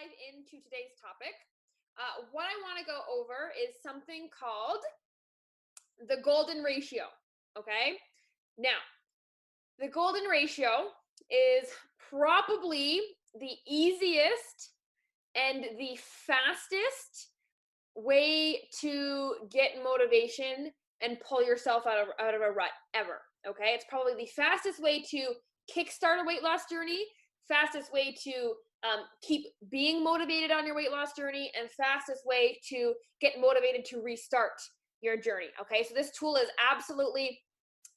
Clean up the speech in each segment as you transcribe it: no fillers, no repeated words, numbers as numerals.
dive into today's topic, what I want to go over is something called the golden ratio. Okay. Now, the golden ratio is probably the easiest and the fastest way to get motivation and pull yourself out of a rut ever. Okay. It's probably the fastest way to kickstart a weight loss journey, fastest way to keep being motivated on your weight loss journey, and fastest way to get motivated to restart your journey. Okay, so this tool is absolutely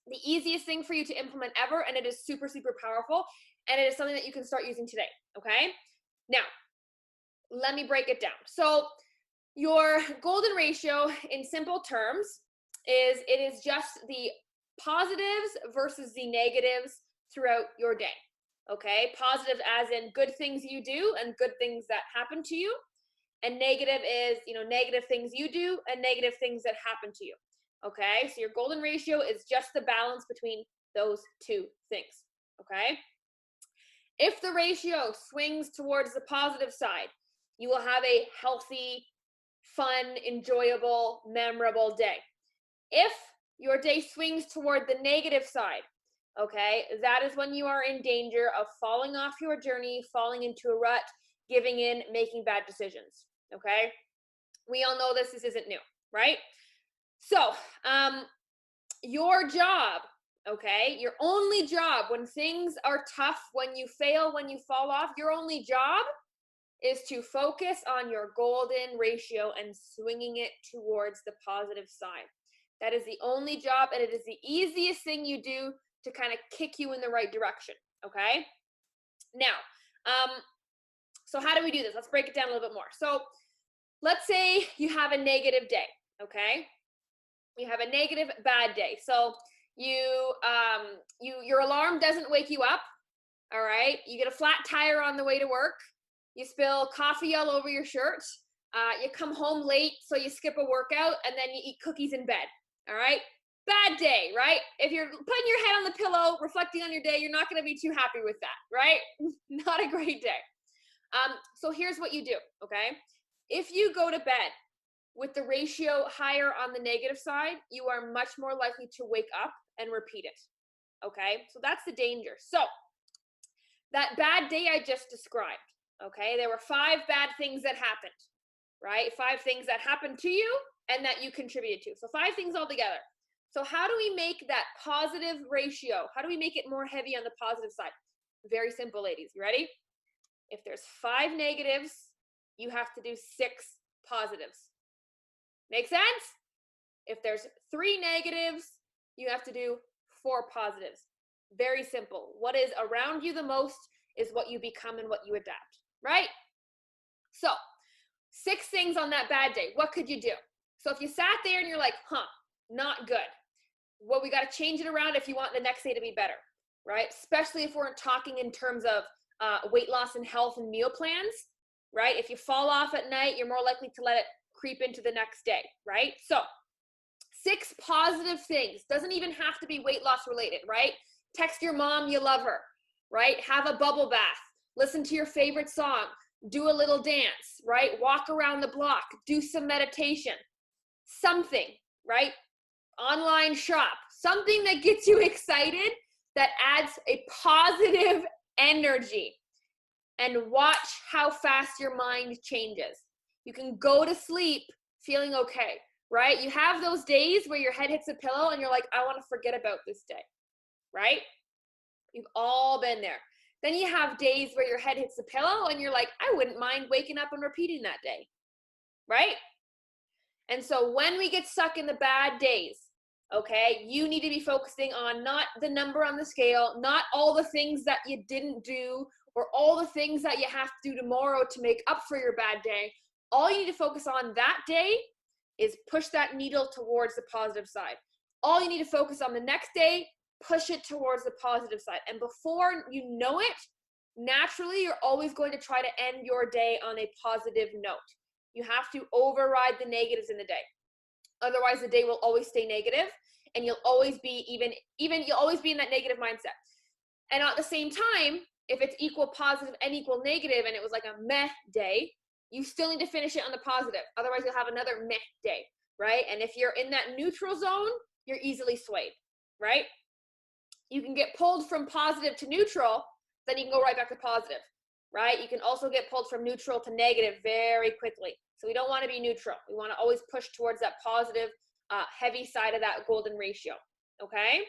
the easiest thing for you to implement ever, and it is super, super powerful, and it is something that you can start using today. Okay, now let me break it down. So your golden ratio in simple terms is it is just the positives versus the negatives throughout your day. Okay, positive as in good things you do and good things that happen to you, and negative is, negative things you do and negative things that happen to you. Okay, so your golden ratio is just the balance between those two things. Okay, if the ratio swings towards the positive side, you will have a healthy, fun, enjoyable, memorable day. If your day swings toward the negative side, okay, that is when you are in danger of falling off your journey, falling into a rut, giving in, making bad decisions. Okay, we all know this isn't new, right? So your job, okay, your only job when things are tough, when you fail, when you fall off, your only job is to focus on your golden ratio and swinging it towards the positive side. That is the only job, and it is the easiest thing you do to kind of kick you in the right direction. Okay, now so how do we do this? Let's break it down a little bit more. So let's say you have a negative day. Okay, you have a negative bad day. So your alarm doesn't wake you up. All right, you get a flat tire on the way to work, you spill coffee all over your shirt, you come home late, so you skip a workout, and then you eat cookies in bed. All right, bad day, right? If you're putting your head on the pillow, reflecting on your day, you're not going to be too happy with that, right? Not a great day. So here's what you do, okay? If you go to bed with the ratio higher on the negative side, you are much more likely to wake up and repeat it, okay? So that's the danger. So that bad day I just described, okay? There were 5 bad things that happened, right? 5 things that happened to you and that you contributed to. So 5 things altogether. So how do we make that positive ratio? How do we make it more heavy on the positive side? Very simple, ladies. You ready? If there's 5 negatives, you have to do 6 positives. Make sense? If there's 3 negatives, you have to do 4 positives. Very simple. What is around you the most is what you become and what you adapt, right? So 6 things on that bad day. What could you do? So if you sat there and you're like, not good. Well, we got to change it around if you want the next day to be better, right? Especially if we're talking in terms of weight loss and health and meal plans, right? If you fall off at night, you're more likely to let it creep into the next day, right? So 6 positive things. Doesn't even have to be weight loss related, right? Text your mom you love her, right? Have a bubble bath. Listen to your favorite song. Do a little dance, right? Walk around the block. Do some meditation. Something, right? Online shop. Something that gets you excited, that adds a positive energy. And watch how fast your mind changes. You can go to sleep feeling okay, right? You have those days where your head hits the pillow and you're like, I want to forget about this day, right? You've all been there. Then you have days where your head hits the pillow and you're like, I wouldn't mind waking up and repeating that day, right? And so when we get stuck in the bad days, okay, you need to be focusing on not the number on the scale, not all the things that you didn't do, or all the things that you have to do tomorrow to make up for your bad day. All you need to focus on that day is push that needle towards the positive side. All you need to focus on the next day, push it towards the positive side. And before you know it, naturally, you're always going to try to end your day on a positive note. You have to override the negatives in the day. Otherwise, the day will always stay negative, and you'll always be you'll always be in that negative mindset. And at the same time, if it's equal positive and equal negative and it was like a meh day, you still need to finish it on the positive. Otherwise, you'll have another meh day, right? And if you're in that neutral zone, you're easily swayed, right? You can get pulled from positive to neutral, then you can go right back to positive, right? You can also get pulled from neutral to negative very quickly. So we don't want to be neutral. We want to always push towards that positive, heavy side of that golden ratio, okay?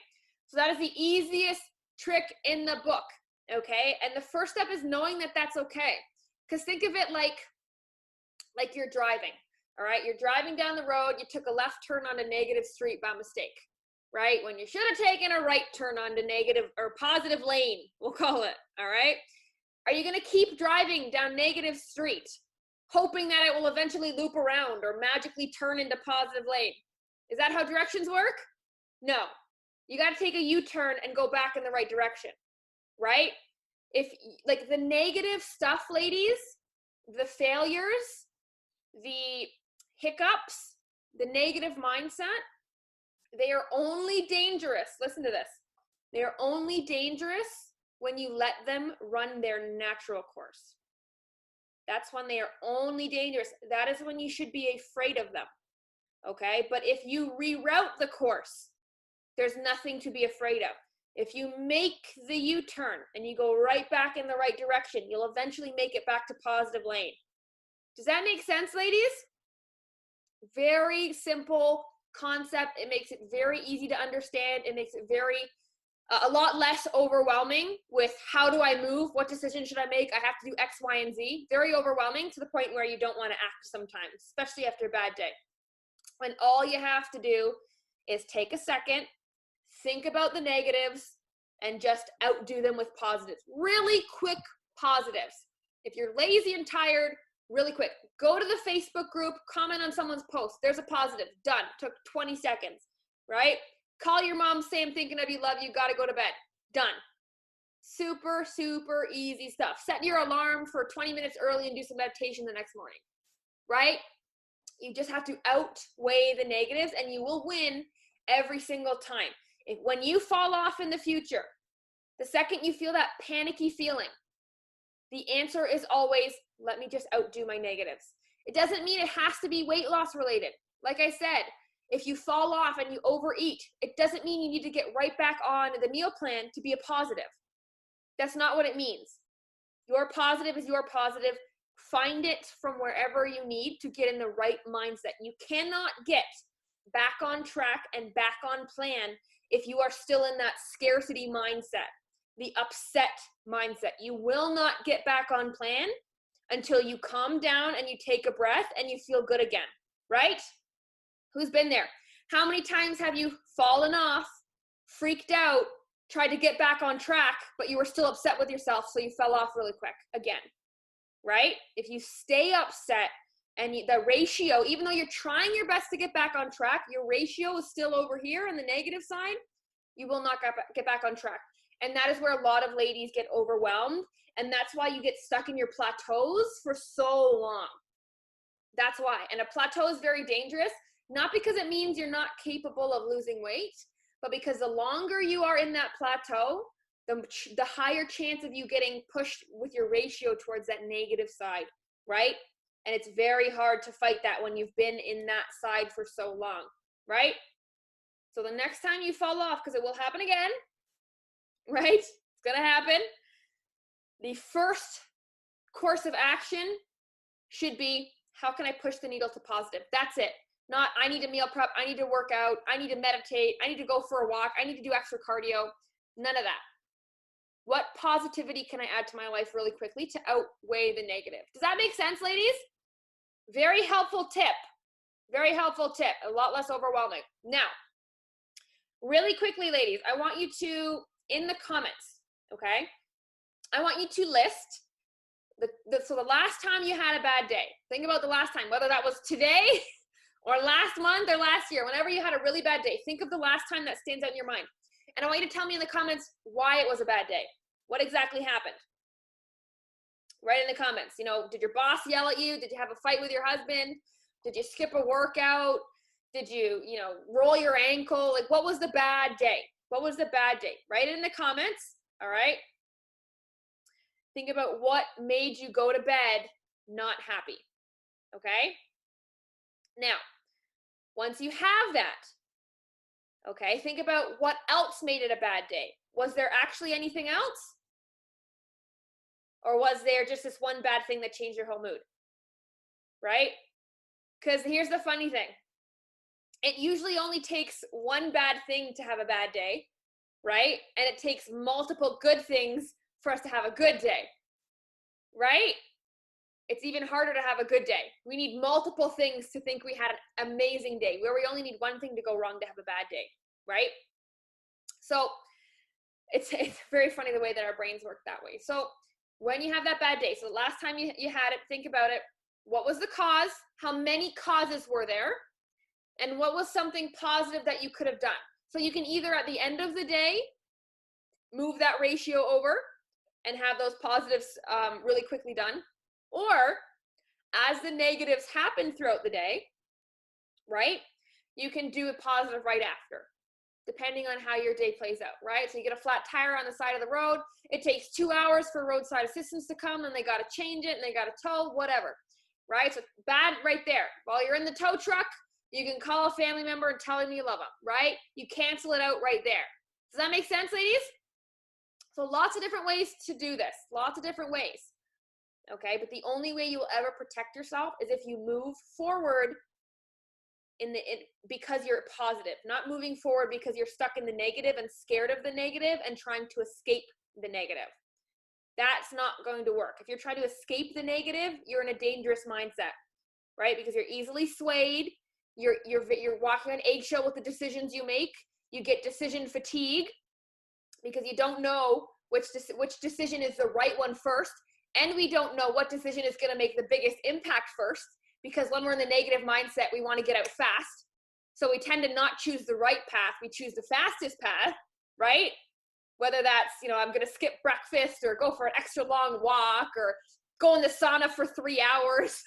So that is the easiest trick in the book, okay? And the first step is knowing that that's okay. Because think of it like you're driving, all right? You're driving down the road, you took a left turn on a negative street by mistake, right? When you should have taken a right turn onto negative or positive lane, we'll call it, all right? Are you gonna keep driving down negative street, hoping that it will eventually loop around or magically turn into positive lane? Is that how directions work? No. You gotta take a U-turn and go back in the right direction, right? If, like, the negative stuff, ladies, the failures, the hiccups, the negative mindset, they are only dangerous. Listen to this. They are only dangerous when you let them run their natural course. That's when they are only dangerous. That is when you should be afraid of them. Okay? But if you reroute the course, there's nothing to be afraid of. If you make the U-turn and you go right back in the right direction, you'll eventually make it back to positive lane. Does that make sense, ladies? Very simple concept. It makes it very easy to understand. It makes it a lot less overwhelming with how do I move? What decision should I make? I have to do X, Y, and Z. Very overwhelming to the point where you don't want to act sometimes, especially after a bad day. When all you have to do is take a second, think about the negatives, and just outdo them with positives. Really quick positives. If you're lazy and tired, really quick, go to the Facebook group, comment on someone's post. There's a positive. Done. Took 20 seconds, right? Call your mom, say I'm thinking of you, love you, gotta go to bed. Done. Super, super easy stuff. Set your alarm for 20 minutes early and do some meditation the next morning, right? You just have to outweigh the negatives and you will win every single time. When you fall off in the future, the second you feel that panicky feeling, the answer is always, let me just outdo my negatives. It doesn't mean it has to be weight loss related. Like I said, if you fall off and you overeat, it doesn't mean you need to get right back on the meal plan to be a positive. That's not what it means. Your positive is your positive. Find it from wherever you need to get in the right mindset. You cannot get back on track and back on plan if you are still in that scarcity mindset, the upset mindset. You will not get back on plan until you calm down and you take a breath and you feel good again, right? Who's been there? How many times have you fallen off, freaked out, tried to get back on track, but you were still upset with yourself, so you fell off really quick again, right? If you stay upset and the ratio, even though you're trying your best to get back on track, your ratio is still over here on the negative side, you will not get back on track. And that is where a lot of ladies get overwhelmed, and that's why you get stuck in your plateaus for so long. That's why. And a plateau is very dangerous. Not because it means you're not capable of losing weight, but because the longer you are in that plateau, the higher chance of you getting pushed with your ratio towards that negative side, right? And it's very hard to fight that when you've been in that side for so long, right? So the next time you fall off, because it will happen again, right? It's going to happen. The first course of action should be, how can I push the needle to positive? That's it. Not, I need to meal prep, I need to work out, I need to meditate, I need to go for a walk, I need to do extra cardio. None of that. What positivity can I add to my life really quickly to outweigh the negative? Does that make sense, ladies? Very helpful tip. Very helpful tip. A lot less overwhelming. Now, really quickly, ladies, I want you to, in the comments, okay, I want you to list so the last time you had a bad day. Think about the last time, whether that was today or last month or last year, whenever you had a really bad day. Think of the last time that stands out in your mind. And I want you to tell me in the comments why it was a bad day. What exactly happened? Write in the comments. You know, did your boss yell at you? Did you have a fight with your husband? Did you skip a workout? Did you, roll your ankle? Like, what was the bad day? What was the bad day? Write it in the comments, all right? Think about what made you go to bed not happy. Okay? Now, once you have that, okay, think about what else made it a bad day. Was there actually anything else? Or was there just this one bad thing that changed your whole mood? Right? Because here's the funny thing. It usually only takes one bad thing to have a bad day, right? And it takes multiple good things for us to have a good day, right? It's even harder to have a good day. We need multiple things to think we had an amazing day, where we only need one thing to go wrong to have a bad day, right? So it's very funny the way that our brains work that way. So when you have that bad day, so the last time you had it, think about it. What was the cause? How many causes were there? And what was something positive that you could have done? So you can either at the end of the day, move that ratio over and have those positives really quickly done. Or as the negatives happen throughout the day, right, you can do a positive right after, depending on how your day plays out, right? So you get a flat tire on the side of the road. It takes 2 hours for roadside assistance to come, and they got to change it, and they got to tow, whatever, right? So bad right there. While you're in the tow truck, you can call a family member and tell them you love them, right? You cancel it out right there. Does that make sense, ladies? So lots of different ways to do this, lots of different ways, okay? But the only way you will ever protect yourself is if you move forward because you're positive, not moving forward because you're stuck in the negative and scared of the negative and trying to escape the negative. That's not going to work. If you're trying to escape the negative, you're in a dangerous mindset, right? Because you're easily swayed. You're walking on eggshell with the decisions you make. You get decision fatigue because you don't know which decision is the right one first, and we don't know what decision is going to make the biggest impact first, because when we're in the negative mindset, we want to get out fast. So we tend to not choose the right path. We choose the fastest path, right? Whether that's, I'm going to skip breakfast or go for an extra long walk or go in the sauna for 3 hours.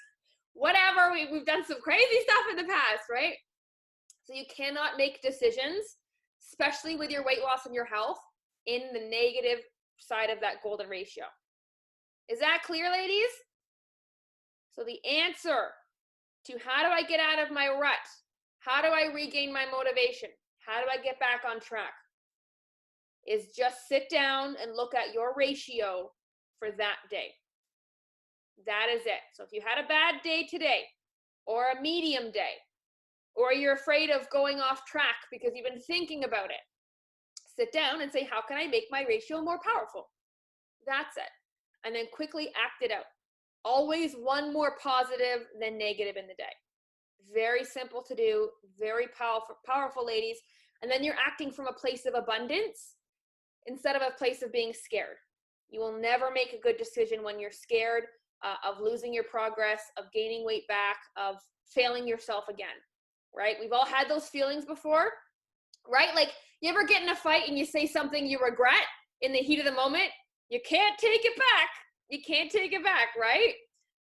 Whatever, we've done some crazy stuff in the past, right? So you cannot make decisions, especially with your weight loss and your health, in the negative side of that golden ratio. Is that clear, ladies? So the answer to how do I get out of my rut? How do I regain my motivation? How do I get back on track? Is just sit down and look at your ratio for that day. That is it. So if you had a bad day today, or a medium day, or you're afraid of going off track because you've been thinking about it, sit down and say, how can I make my ratio more powerful? That's it. And then quickly act it out. Always one more positive than negative in the day. Very simple to do, very powerful, ladies. And then you're acting from a place of abundance instead of a place of being scared. You will never make a good decision when you're scared of losing your progress, of gaining weight back, of failing yourself again, right? We've all had those feelings before, right? Like, you ever get in a fight and you say something you regret in the heat of the moment? You can't take it back. You can't take it back, right?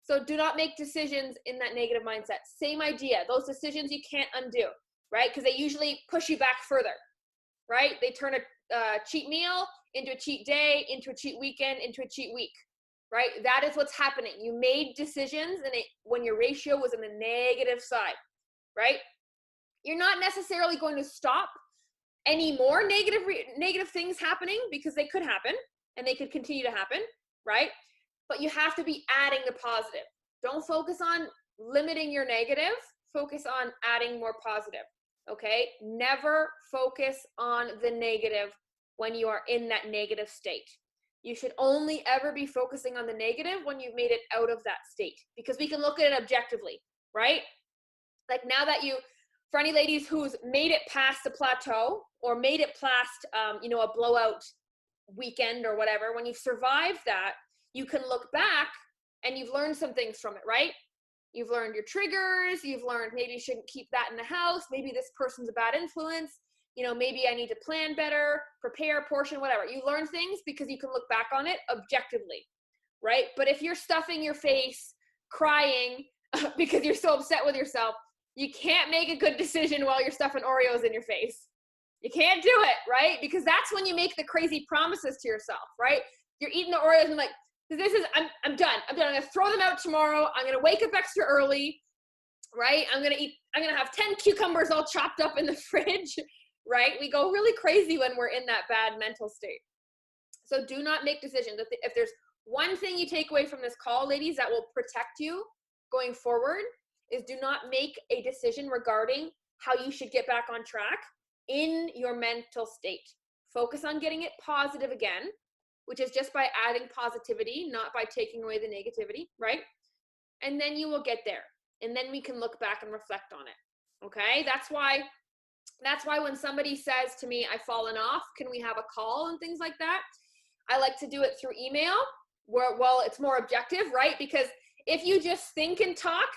So do not make decisions in that negative mindset. Same idea. Those decisions you can't undo, right? Because they usually push you back further, right? They turn a cheat meal into a cheat day, into a cheat weekend, into a cheat week, right? That is what's happening. You made decisions when your ratio was on the negative side, right? You're not necessarily going to stop any more negative things happening, because they could happen and they could continue to happen, right? But you have to be adding the positive. Don't focus on limiting your negative. Focus on adding more positive, okay? Never focus on the negative when you are in that negative state. You should only ever be focusing on the negative when you've made it out of that state, because we can look at it objectively, right? Like, now that for any ladies who's made it past the plateau or made it past, a blowout weekend or whatever, when you've survived that, you can look back and you've learned some things from it, right? You've learned your triggers. You've learned maybe you shouldn't keep that in the house. Maybe this person's a bad influence. Maybe I need to plan better, prepare, portion, whatever. You learn things because you can look back on it objectively, right? But if you're stuffing your face, crying because you're so upset with yourself, you can't make a good decision while you're stuffing Oreos in your face. You can't do it, right? Because that's when you make the crazy promises to yourself, right? You're eating the Oreos and like, Because I'm done. I'm done. I'm going to throw them out tomorrow. I'm going to wake up extra early, right? I'm going to have 10 cucumbers all chopped up in the fridge, right? We go really crazy when we're in that bad mental state. So do not make decisions. If there's one thing you take away from this call, ladies, that will protect you going forward, is do not make a decision regarding how you should get back on track in your mental state. Focus on getting it positive again, which is just by adding positivity, not by taking away the negativity, right? And then you will get there. And then we can look back and reflect on it. Okay? That's why when somebody says to me, I've fallen off, can we have a call and things like that? I like to do it through email, where, well, it's more objective, right? Because if you just think and talk,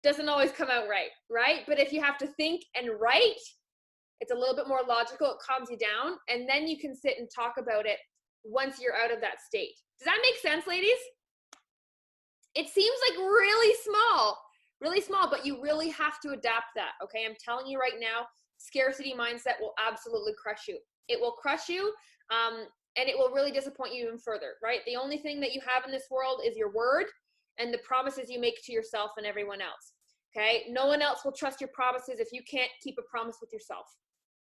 doesn't always come out right, right? But if you have to think and write, it's a little bit more logical. It calms you down. And then you can sit and talk about it once you're out of that state. Does that make sense, ladies? It seems like really small, but you really have to adapt that, okay? I'm telling you right now, scarcity mindset will absolutely crush you. It will crush you, and it will really disappoint you even further, right? The only thing that you have in this world is your word and the promises you make to yourself and everyone else, okay? No one else will trust your promises if you can't keep a promise with yourself,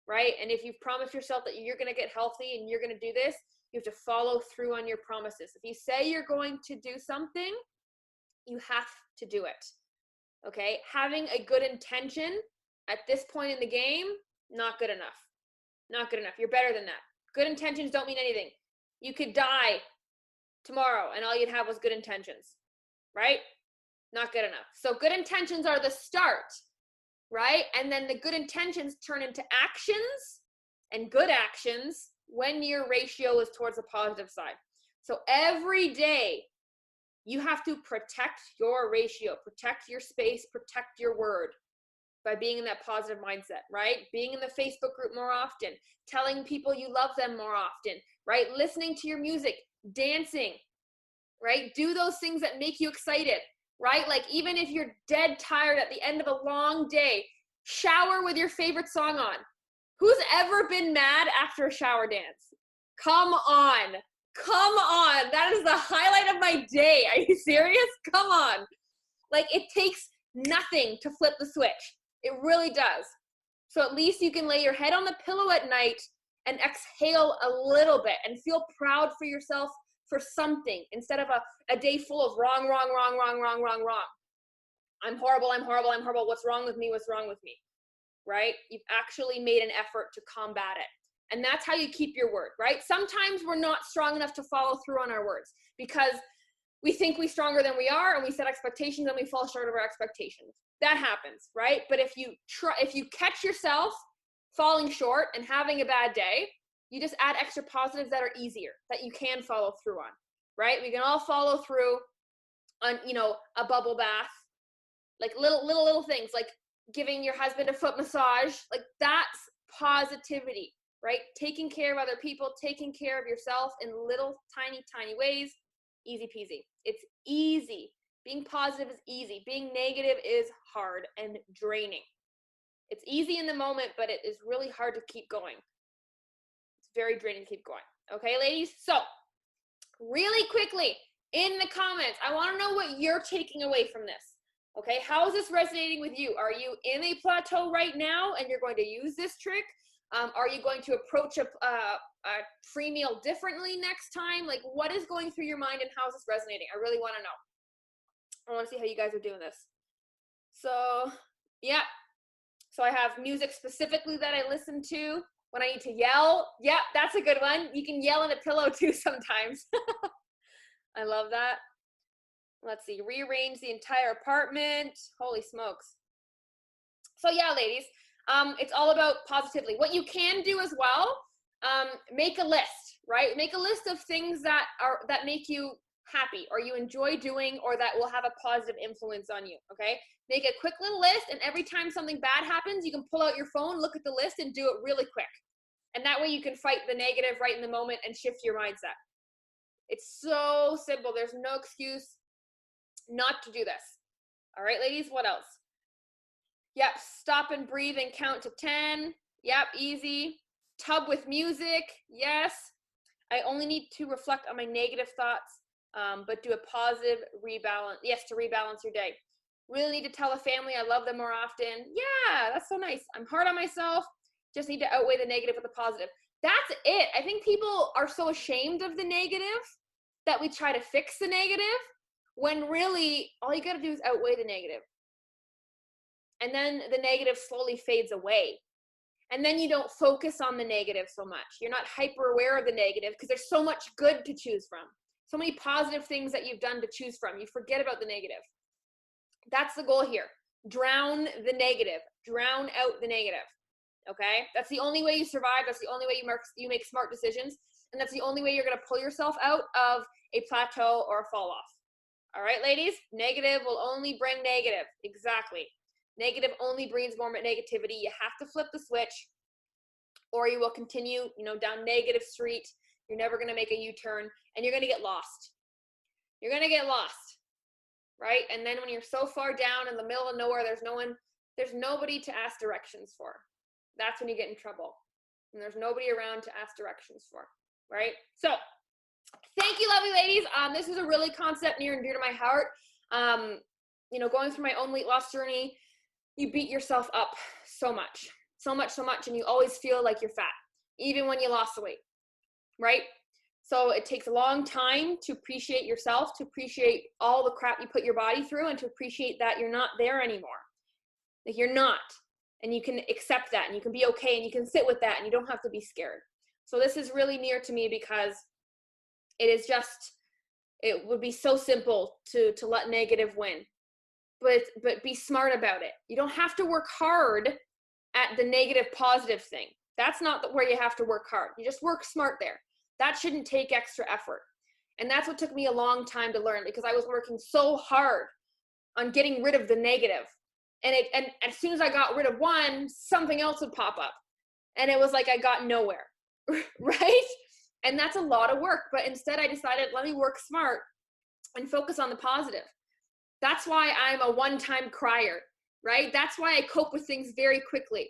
right? And if you've promised yourself that you're going to get healthy and you're going to do this, you have to follow through on your promises. If you say you're going to do something, you have to do it, okay? Having a good intention at this point in the game, not good enough. Not good enough. You're better than that. Good intentions don't mean anything. You could die tomorrow and all you'd have was good intentions, right? Not good enough. So good intentions are the start, right? And then the good intentions turn into actions and good actions when your ratio is towards the positive side. So every day you have to protect your ratio, protect your space, protect your word by being in that positive mindset, right? Being in the Facebook group more often, telling people you love them more often, right? Listening to your music, dancing, right? Do those things that make you excited, right? Like even if you're dead tired at the end of a long day, shower with your favorite song on. Who's ever been mad after a shower dance? Come on. Come on. That is the highlight of my day. Are you serious? Come on. Like it takes nothing to flip the switch. It really does. So at least you can lay your head on the pillow at night and exhale a little bit and feel proud for yourself for something instead of a day full of wrong. I'm horrible. What's wrong with me? Right? You've actually made an effort to combat it. And that's how you keep your word, right? Sometimes we're not strong enough to follow through on our words because we think we're stronger than we are and we set expectations and we fall short of our expectations. That happens, right? But if you catch yourself falling short and having a bad day, you just add extra positives that are easier, that you can follow through on, right? We can all follow through on, a bubble bath, like little things, like giving your husband a foot massage, like that's positivity, right? Taking care of other people, taking care of yourself in little tiny ways, easy peasy. It's easy. Being positive is easy. Being negative is hard and draining. It's easy in the moment, but it is really hard to keep going. It's very draining to keep going. Okay, ladies? So, really quickly, in the comments, I want to know what you're taking away from this. Okay, how is this resonating with you? Are you in a plateau right now and you're going to use this trick? Are you going to approach a free meal differently next time? Like, what is going through your mind and how is this resonating? I really want to know. I want to see how you guys are doing this. So, yeah. So I have music specifically that I listen to when I need to yell. Yeah, that's a good one. You can yell in a pillow too sometimes. I love that. Let's see. Rearrange the entire apartment. Holy smokes. So yeah, ladies, it's all about positively. What you can do as well, make a list, right? Make a list of things that make you happy or you enjoy doing or that will have a positive influence on you, okay? Make a quick little list, and every time something bad happens, you can pull out your phone, look at the list, and do it really quick. And that way you can fight the negative right in the moment and shift your mindset. It's so simple. There's no excuse not to do this. All right, ladies, what else? Yep, stop and breathe and count to 10. Yep, easy. Tub with music. Yes. I only need to reflect on my negative thoughts but do a positive rebalance. Yes, to rebalance your day. Really need to tell a family I love them more often. Yeah, that's so nice. I'm hard on myself. Just need to outweigh the negative with the positive. That's it. I think people are so ashamed of the negative that we try to fix the negative, when really all you got to do is outweigh the negative. And then the negative slowly fades away. And then you don't focus on the negative so much. You're not hyper aware of the negative because there's so much good to choose from. So many positive things that you've done to choose from. You forget about the negative. That's the goal here. Drown the negative. Drown out the negative. Okay? That's the only way you survive. That's the only way you make smart decisions. And that's the only way you're going to pull yourself out of a plateau or a fall off. All right, ladies? Negative will only bring negative. Exactly. Negative only breeds more negativity. You have to flip the switch, or you will continue, down negative street. You're never going to make a U-turn, and you're going to get lost. You're going to get lost, right? And then when you're so far down in the middle of nowhere, there's nobody to ask directions for. That's when you get in trouble. And there's nobody around to ask directions for, right? So thank you, lovely ladies. This is a really concept near and dear to my heart. Going through my own weight loss journey, you beat yourself up so much, and you always feel like you're fat, even when you lost the weight, right? So it takes a long time to appreciate yourself, to appreciate all the crap you put your body through, and to appreciate that you're not there anymore. Like, you're not, and you can accept that, and you can be okay, and you can sit with that, and you don't have to be scared. So this is really near to me because it would be so simple to let negative win. But be smart about it. You don't have to work hard at the negative positive thing. That's not where you have to work hard. You just work smart there. That shouldn't take extra effort. And that's what took me a long time to learn, because I was working so hard on getting rid of the negative. And as soon as I got rid of one, something else would pop up. And it was like I got nowhere, right? And that's a lot of work. But instead I decided, let me work smart and focus on the positive. That's why I'm a one-time crier, right? That's why I cope with things very quickly,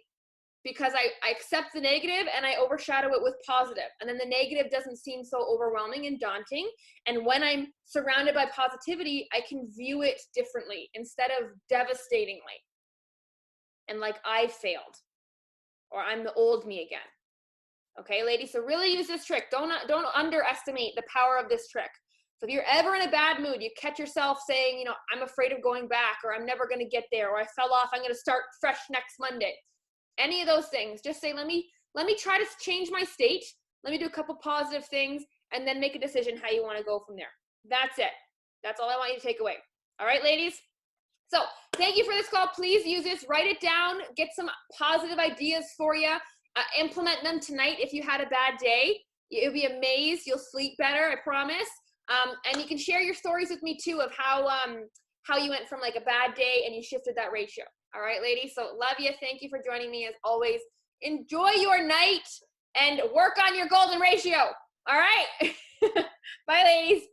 because I accept the negative and I overshadow it with positive. And then the negative doesn't seem so overwhelming and daunting. And when I'm surrounded by positivity, I can view it differently instead of devastatingly. And like I failed, or I'm the old me again. Okay, ladies, so really use this trick. Don't underestimate the power of this trick. So if you're ever in a bad mood, you catch yourself saying, I'm afraid of going back, or I'm never going to get there, or I fell off, I'm going to start fresh next Monday. Any of those things, just say, let me try to change my state. Let me do a couple positive things, and then make a decision how you want to go from there. That's it. That's all I want you to take away. All right, ladies? So thank you for this call. Please use this. Write it down. Get some positive ideas for you. Implement them tonight if you had a bad day. You'll be amazed. You'll sleep better, I promise. And you can share your stories with me too of how you went from like a bad day and you shifted that ratio. All right, ladies. So love you. Thank you for joining me as always. Enjoy your night and work on your golden ratio. All right. Bye, ladies.